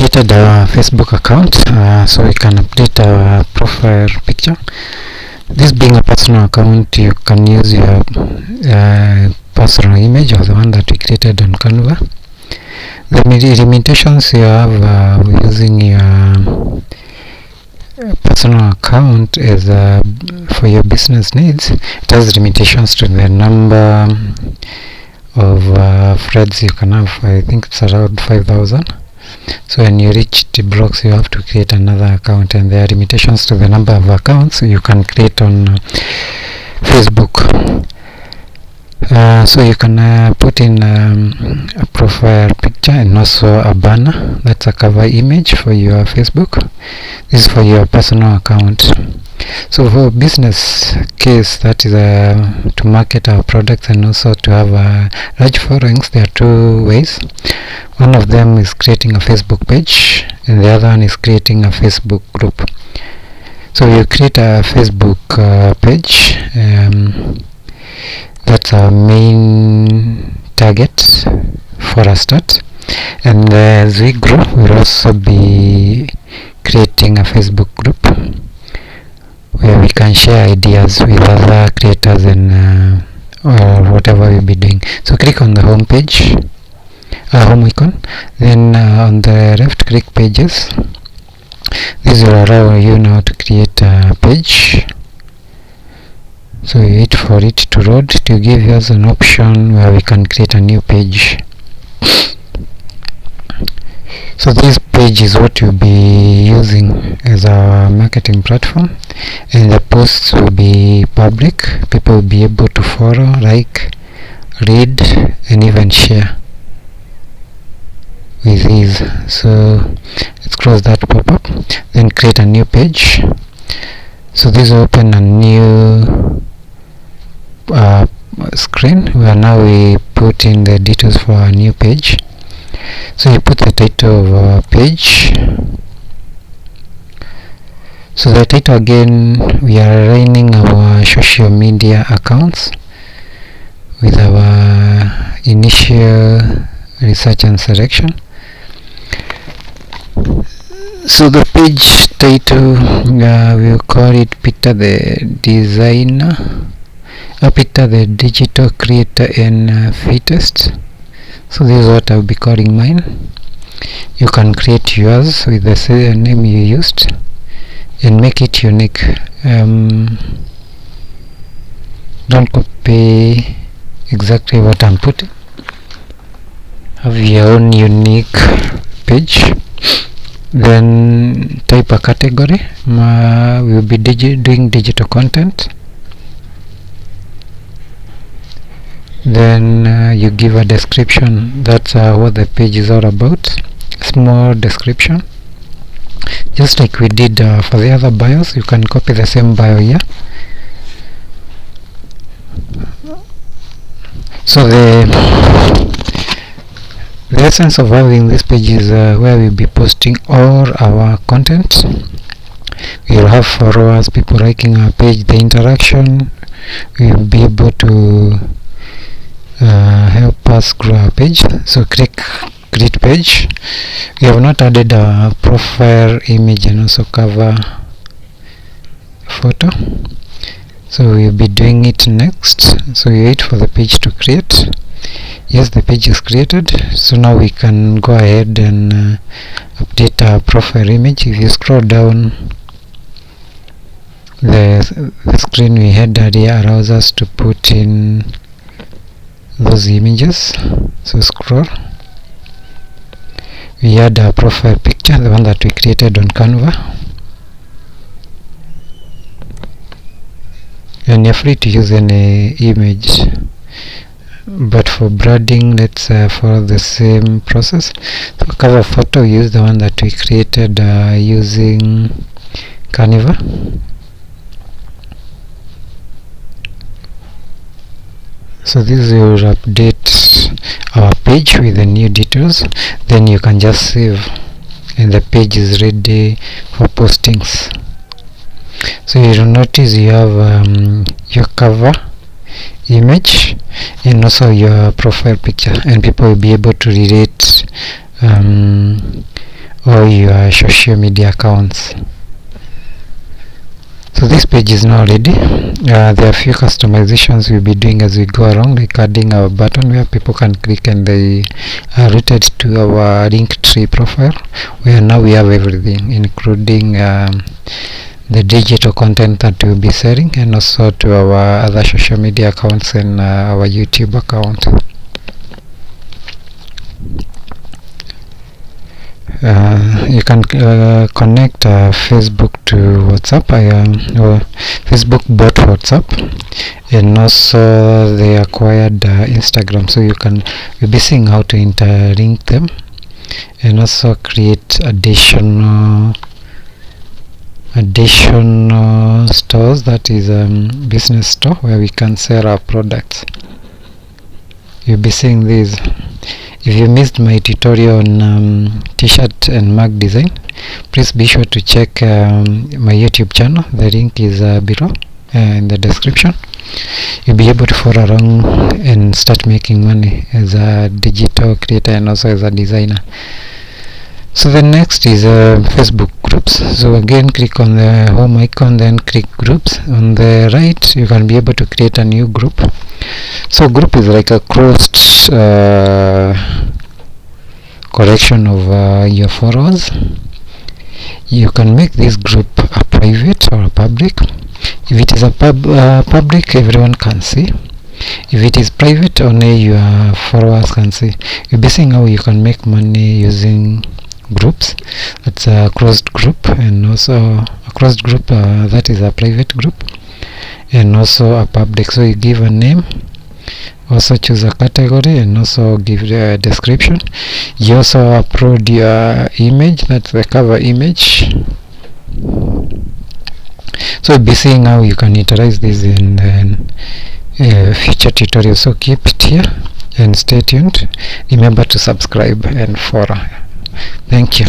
created a Facebook account, so we can update our profile picture. This being a personal account, you can use your personal image or the one that we created on Canva. The limitations you have using your personal account is for your business needs. It has limitations to the number of threads you can have. I think it's around 5,000. So when you reach the blocks, you have to create another account, and there are limitations to the number of accounts you can create on Facebook. So you can put in a profile picture and also a banner. That's a cover image for your Facebook. This is for your personal account. So for business case, that is to market our products and also to have large followings. There are two ways. One of them is creating a Facebook page, and the other one is creating a Facebook group. So you create a Facebook page. That's our main target for a start, and as we grow, we'll also be creating a Facebook group where we can share ideas with other creators and or whatever we'll be doing. So click on the home page, home icon, then on the left click pages. This will allow you now to create a page. So you wait for it to load to give us an option where we can create a new page. So this page is what we'll be using as our marketing platform, and the posts will be public. People will be able to follow, like, read, and even share with these. So let's close that pop-up, then create a new page. So this will open a new screen where now we put in the details for our new page. So you put the title of our page. So the title, again, we are running our social media accounts with our initial research and selection. So the page title, we'll call it Peter the Designer, Peter the Digital Creator and Fittest. So this is what I'll be calling mine. You can create yours with the same name you used and make it unique. Don't copy exactly what I'm putting. Have your own unique page. Then type a category. We'll be doing digital content. Then you give a description. That's what the page is all about. Small description, just like we did for the other bios. You can copy the same bio here. So the essence of having this page is where we'll be posting all our content. We'll have followers, people liking our page, the interaction. We'll be able to help us grow our page. So click create page. We have not added a profile image and also cover photo, so we'll be doing it next. So we wait for the page to create. Yes, the page is created. So now we can go ahead and update our profile image. If you scroll down, the screen we had earlier allows us to put in those images. So scroll, we add our profile picture, the one that we created on Canva, and you're free to use any image, but for branding, let's follow the same process. So cover photo, use the one that we created using Canva. So this will update our page with the new details. Then you can just save, and the page is ready for postings. So you'll notice you have your cover image and also your profile picture, and people will be able to relate or your social media accounts. So this page is now ready. There are a few customizations we'll be doing as we go along, like adding our button where people can click and they are routed to our Linktree profile, where now we have everything, including the digital content that we'll be sharing, and also to our other social media accounts and our YouTube account. You can connect Facebook to WhatsApp, or Facebook bought WhatsApp, and also they acquired Instagram, so you'll be seeing how to interlink them and also create additional stores, that is business store where we can sell our products. You'll be seeing these. If you missed my tutorial on t-shirt and mug design, please be sure to check my YouTube channel. The link is below in the description. You'll be able to follow along and start making money as a digital creator and also as a designer. So the next is Facebook groups. So again, click on the home icon, then click groups. On the right, you can be able to create a new group. So group is like a closed collection of your followers. You can make this group a private or a public. If it is a public, everyone can see. If it is private, only your followers can see. You'll be seeing how you can make money using groups. That's a closed group, and also a closed group that is a private group, and also a public. So you give a name, also choose a category, and also give a description. You also upload your image, that's the cover image. So you'll be seeing how you can utilize this in future tutorials. So keep it here and stay tuned. Remember to subscribe and follow. Thank you.